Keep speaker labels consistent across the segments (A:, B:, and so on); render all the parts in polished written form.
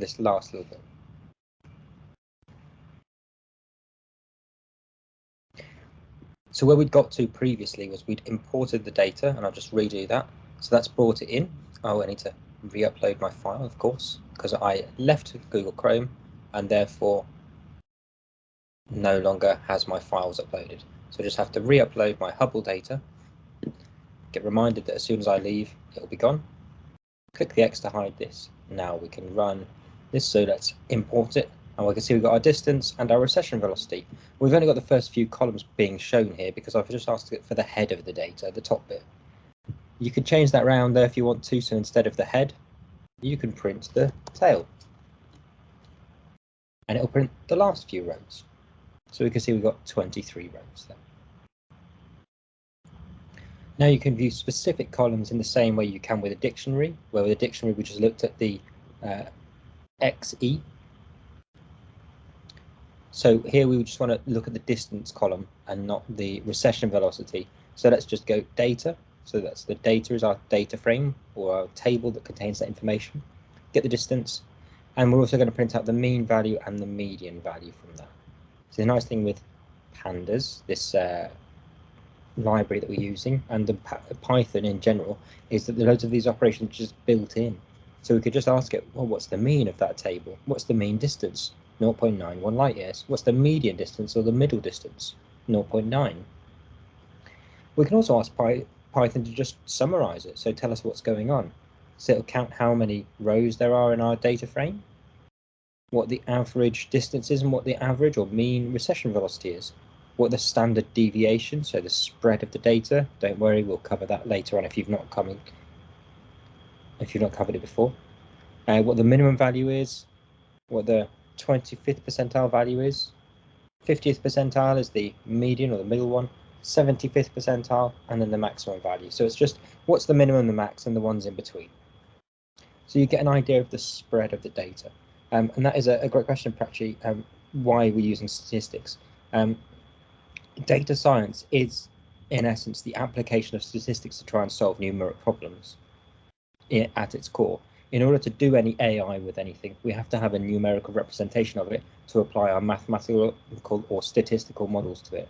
A: for this last little bit. So where we'd got to previously was we'd imported the data, and I'll just redo that. So that's brought it in. Oh, I need to re-upload my file, of course, because I left Google Chrome and therefore no longer has my files uploaded. So I just have to re-upload my Hubble data, get reminded that as soon as I leave, it'll be gone. Click the X to hide this. Now we can run this, so let's import it. And we can see we've got our distance and our recession velocity. We've only got the first few columns being shown here because I've just asked it for the head of the data, the top bit. You could change that around there if you want to, so instead of the head, you can print the tail. And it'll print the last few rows. So we can see we've got 23 rows there. Now you can view specific columns in the same way you can with a dictionary, where with a dictionary we just looked at the XE. So here we just want to look at the distance column and not the recession velocity. So let's just go data. So that's the data is our data frame or our table that contains that information. Get the distance, and we're also going to print out the mean value and the median value from that. So the nice thing with pandas, this library that we're using, and the Python in general, is that loads of these operations are just built in. So we could just ask it, well, what's the mean of that table? What's the mean distance? 0.91 light years. What's the median distance or the middle distance? 0.9. We can also ask Python to just summarize it, so tell us what's going on. So it'll count how many rows there are in our data frame, what the average distance is, and what the average or mean recession velocity is, what the standard deviation, so the spread of the data. Don't worry, we'll cover that later on if you've not covered it before. What the minimum value is, what the 25th percentile value is, 50th percentile is the median or the middle one, 75th percentile, and then the maximum value. So it's just what's the minimum, the max, and the ones in between. So you get an idea of the spread of the data. And that is a great question, Prachi, why we're using statistics. Data science is, in essence, the application of statistics to try and solve numeric problems at its core. In order to do any AI with anything, we have to have a numerical representation of it to apply our mathematical or statistical models to it.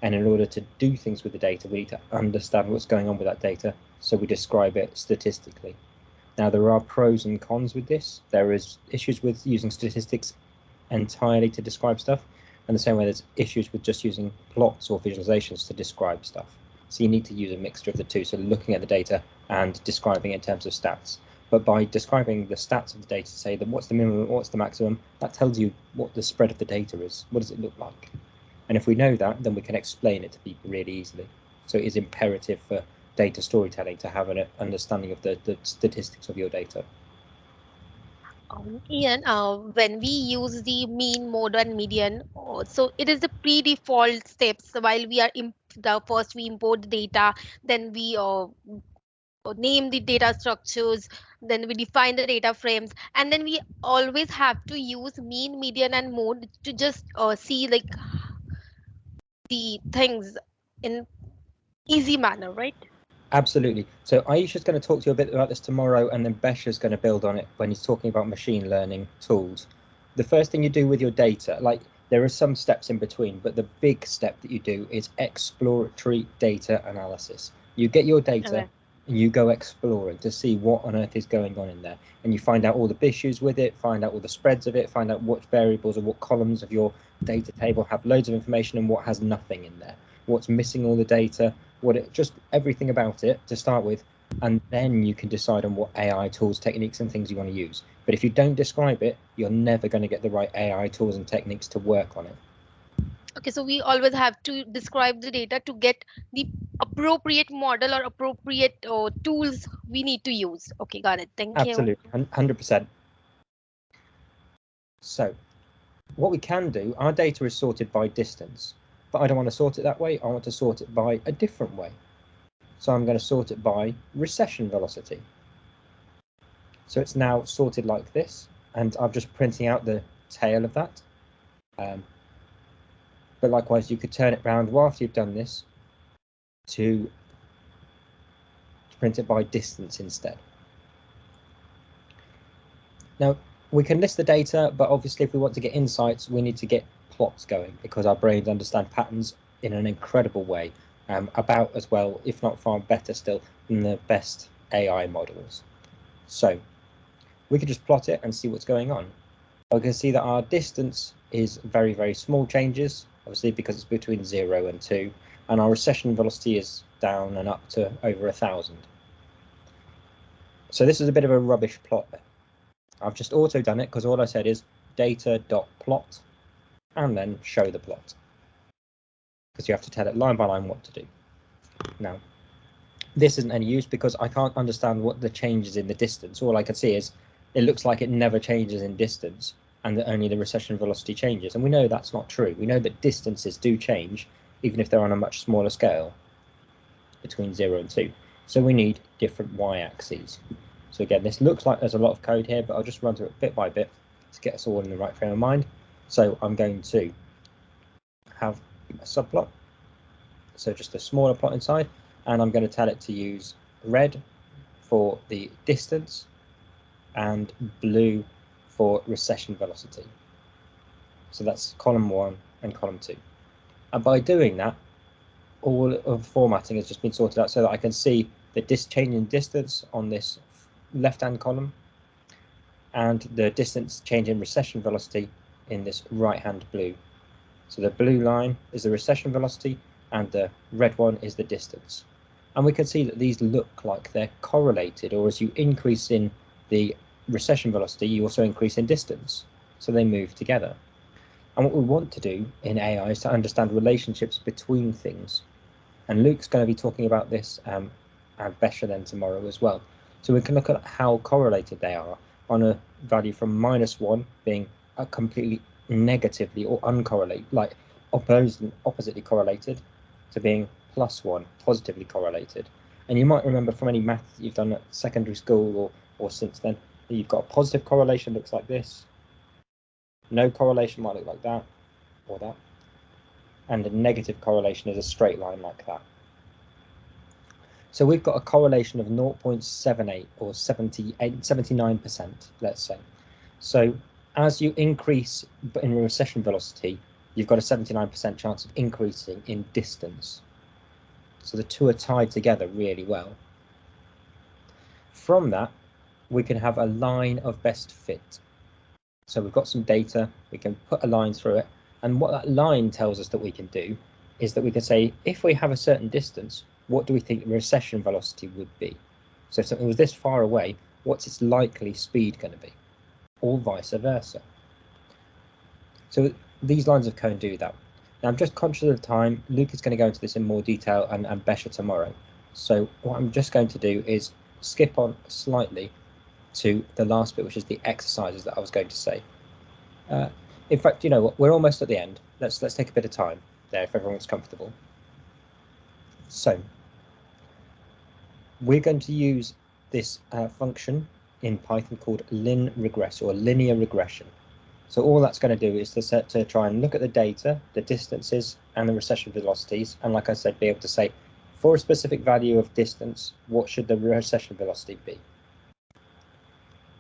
A: And in order to do things with the data, we need to understand what's going on with that data, so we describe it statistically. Now, there are pros and cons with this. There is issues with using statistics entirely to describe stuff, and the same way there's issues with just using plots or visualizations to describe stuff. So you need to use a mixture of the two, so looking at the data and describing it in terms of stats. But by describing the stats of the data, say that what's the minimum, what's the maximum, that tells you what the spread of the data is. What does it look like? And if we know that, then we can explain it to people really easily. So it is imperative for data storytelling to have an understanding of the statistics of your data.
B: Ian, when we use the mean, mode, and median, so it is the pre-default steps. While we are first we import the data, then we name the data structures, then we define the data frames, and then we always have to use mean, median, and mode to just see like the things in easy manner, right?
A: Absolutely. So Aisha's going to talk to you a bit about this tomorrow, and then Besha's going to build on it when he's talking about machine learning tools. The first thing you do with your data, like there are some steps in between, but the big step that you do is exploratory data analysis. You get your data and you go exploring to see what on earth is going on in there, and you find out all the issues with it, find out all the spreads of it, find out what variables or what columns of your data table have loads of information and what has nothing in there, what's missing all the data, just everything about it to start with, and then you can decide on what AI tools, techniques, and things you want to use. But if you don't describe it, you're never going to get the right AI tools and techniques to work on it.
B: Okay, so we always have to describe the data to get the appropriate model or appropriate tools we need to use. Okay, got it. Thank you.
A: Absolutely, 100%. So what we can do, our data is sorted by distance, but I don't want to sort it that way. I want to sort it by a different way. So I'm going to sort it by recession velocity. So it's now sorted like this, and I'm just printing out the tail of that. But likewise, you could turn it round after you've done this to print it by distance instead. Now, we can list the data, but obviously if we want to get insights, we need to get plots going, because our brains understand patterns in an incredible way, about as well, if not far better still, than the best AI models. So we could just plot it and see what's going on. We can see that our distance is very, very small changes, obviously because it's between 0 and 2, and our recession velocity is down and up to over 1,000. So this is a bit of a rubbish plot there. I've just auto done it because all I said is data.plot and then show the plot, because you have to tell it line by line what to do. Now, this isn't any use because I can't understand what the changes in the distance. All I can see is it looks like it never changes in distance and that only the recession velocity changes. And we know that's not true. We know that distances do change, even if they're on a much smaller scale, between 0 and 2. So we need different y-axes. So again, this looks like there's a lot of code here, but I'll just run through it bit by bit to get us all in the right frame of mind. So I'm going to have a subplot, so just a smaller plot inside, and I'm going to tell it to use red for the distance and blue for recession velocity. So that's column 1 and column 2. And by doing that, all of formatting has just been sorted out so that I can see the change in distance on this left-hand column and the distance change in recession velocity in this right-hand blue. So the blue line is the recession velocity and the red one is the distance. And we can see that these look like they're correlated, or as you increase in the recession velocity, you also increase in distance. So they move together. And what we want to do in AI is to understand relationships between things. And Luke's going to be talking about this and Besha then tomorrow as well. So we can look at how correlated they are on a value from -1 being a completely negatively or uncorrelated, like oppositely correlated, to being +1 positively correlated. And you might remember from any math that you've done at secondary school or since then, that you've got a positive correlation looks like this, no correlation might look like that or that, and a negative correlation is a straight line like that. So we've got a correlation of 0.78 or 79%, let's say. So as you increase in recession velocity, you've got a 79% chance of increasing in distance. So the two are tied together really well. From that, we can have a line of best fit. So we've got some data, we can put a line through it, and what that line tells us that we can do is that we can say, if we have a certain distance, what do we think the recession velocity would be? So if something was this far away, what's its likely speed going to be? Or vice versa. So these lines of code do that. Now I'm just conscious of time. Luke is going to go into this in more detail and Besha tomorrow. So what I'm just going to do is skip on slightly to the last bit, which is the exercises that I was going to say. In fact, you know what? We're almost at the end. Let's take a bit of time there if everyone's comfortable. So we're going to use this function in Python called linRegress, or linear regression. So all that's going to do is to try and look at the data, the distances and the recession velocities, and like I said, be able to say, for a specific value of distance, what should the recession velocity be?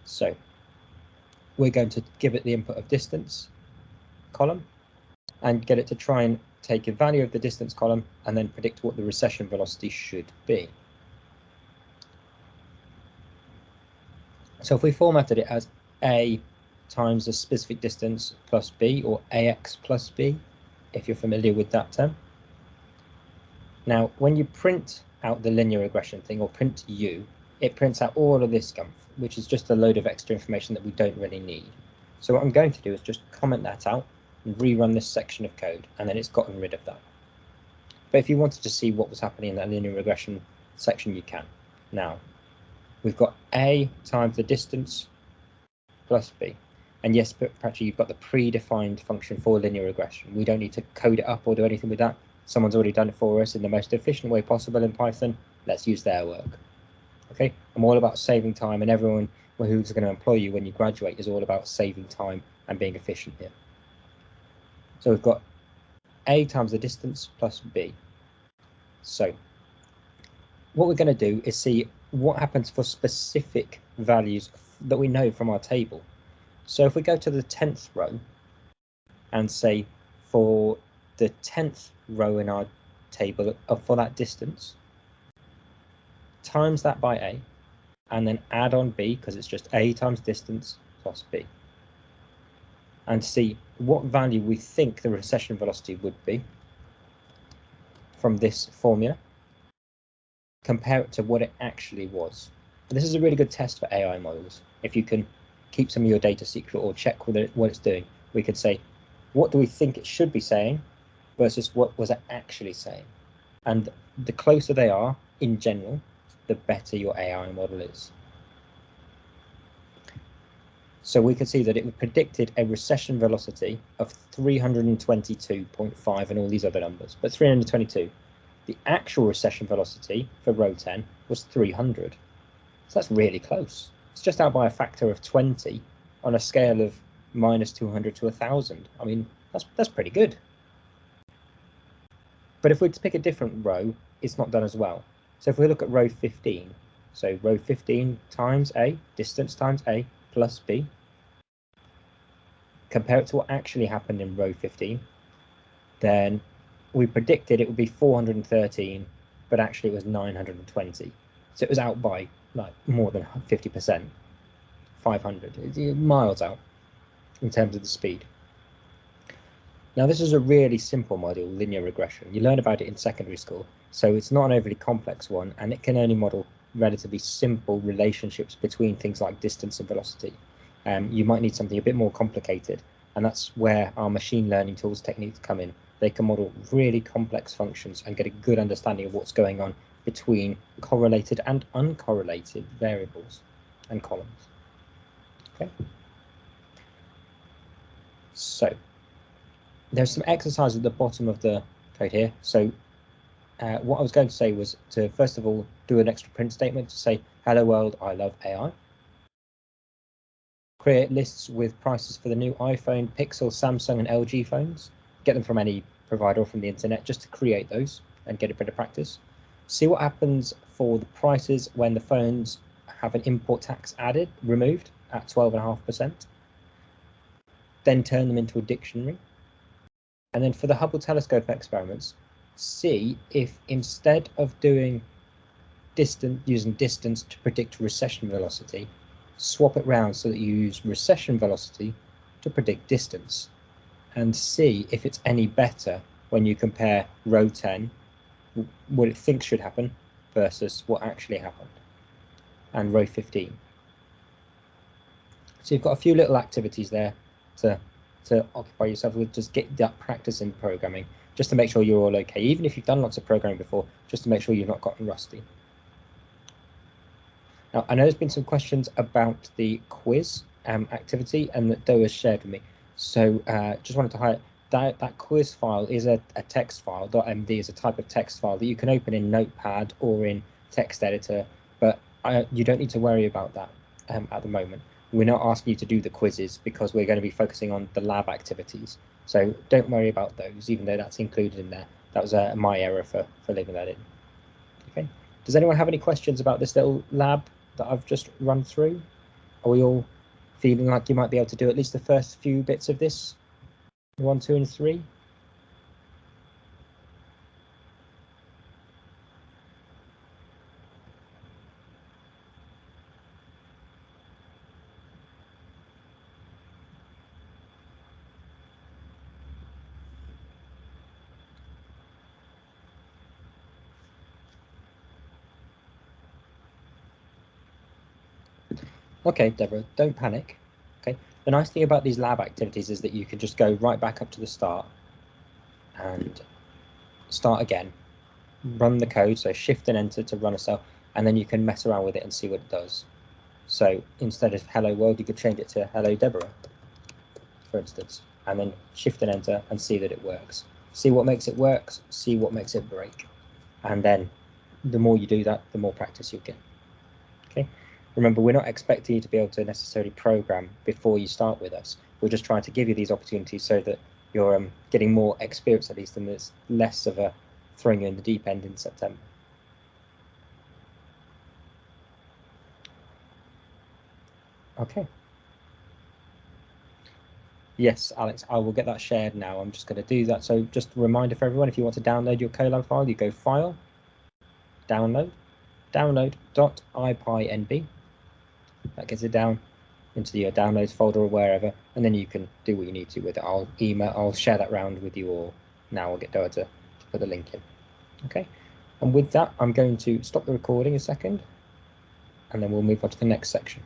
A: So we're going to give it the input of distance column and get it to try and take a value of the distance column and then predict what the recession velocity should be. So if we formatted it as A times a specific distance plus B, or AX plus B, if you're familiar with that term. Now, when you print out the linear regression thing, or print U, it prints out all of this gumph, which is just a load of extra information that we don't really need. So what I'm going to do is just comment that out and rerun this section of code, and then it's gotten rid of that. But if you wanted to see what was happening in that linear regression section, you can. Now, we've got A times the distance plus B. And yes, Patrick, you've got the predefined function for linear regression. We don't need to code it up or do anything with that. Someone's already done it for us in the most efficient way possible in Python. Let's use their work. Okay, I'm all about saving time, and everyone who's going to employ you when you graduate is all about saving time and being efficient here. So we've got A times the distance plus B. So what we're going to do is see what happens for specific values that we know from our table. So if we go to the 10th row and say for the 10th row in our table for that distance, times that by A, and then add on B, because it's just A times distance plus B, and see what value we think the recession velocity would be from this formula, compare it to what it actually was. And this is a really good test for AI models. If you can keep some of your data secret or check what it's doing, we could say, what do we think it should be saying versus what was it actually saying? And the closer they are, in general, the better your AI model is. So we could see that it predicted a recession velocity of 322.5 and all these other numbers, but 322. The actual recession velocity for row 10 was 300. So that's really close. It's just out by a factor of 20 on a scale of minus 200 to 1,000. I mean, that's pretty good. But if we pick a different row, it's not done as well. So if we look at row 15, so row 15 times A, distance times A plus B, compare it to what actually happened in row 15, then we predicted it would be 413, but actually it was 920. So it was out by like more than 50%, 500, it's miles out in terms of the speed. Now this is a really simple model, linear regression. You learn about it in secondary school, so it's not an overly complex one, and it can only model relatively simple relationships between things like distance and velocity. You might need something a bit more complicated, and that's where our machine learning tools techniques come in. They can model really complex functions and get a good understanding of what's going on between correlated and uncorrelated variables and columns. Okay. So there's some exercise at the bottom of the code here. So what I was going to say was to first of all do an extra print statement to say, hello world, I love AI. Create lists with prices for the new iPhone, Pixel, Samsung and LG phones. Get them from any provider or from the internet just to create those and get a bit of practice. See what happens for the prices when the phones have an import tax removed at 12.5%. Then turn them into a dictionary. And then for the Hubble telescope experiments, see if instead of doing using distance to predict recession velocity, swap it round so that you use recession velocity to predict distance, and see if it's any better when you compare row 10, what it thinks should happen versus what actually happened, and row 15. So you've got a few little activities there to occupy yourself with, just get that practice in programming, just to make sure you're all okay, even if you've done lots of programming before, just to make sure you've not gotten rusty. Now, I know there's been some questions about the quiz activity and that Doe has shared with me. So just wanted to highlight that quiz file is a text file. .md is a type of text file that you can open in Notepad or in text editor, but you don't need to worry about that at the moment. We're not asking you to do the quizzes because we're going to be focusing on the lab activities. So don't worry about those, even though that's included in there. That was my error for leaving that in. Okay. Does anyone have any questions about this little lab that I've just run through? Are we all feeling like you might be able to do at least the first few bits of this? 1, 2, and 3? Okay, Deborah, don't panic. Okay, the nice thing about these lab activities is that you can just go right back up to the start and start again, run the code, so shift and enter to run a cell, and then you can mess around with it and see what it does. So instead of hello world, you could change it to hello Deborah, for instance, and then shift and enter and see that it works. See what makes it work, see what makes it break. And then the more you do that, the more practice you'll get. Okay. Remember, we're not expecting you to be able to necessarily program before you start with us. We're just trying to give you these opportunities so that you're getting more experience at least, and there's less of a throwing you in the deep end in September. Okay. Yes, Alex, I will get that shared now. I'm just going to do that. So just a reminder for everyone, if you want to download your Colab file, you go File, Download, download.ipynb. That gets it down into your downloads folder or wherever, and then you can do what you need to with it. I'll share that round with you all now. I'll get Doa to put the link in. Okay, and with that, I'm going to stop the recording a second, and then we'll move on to the next section.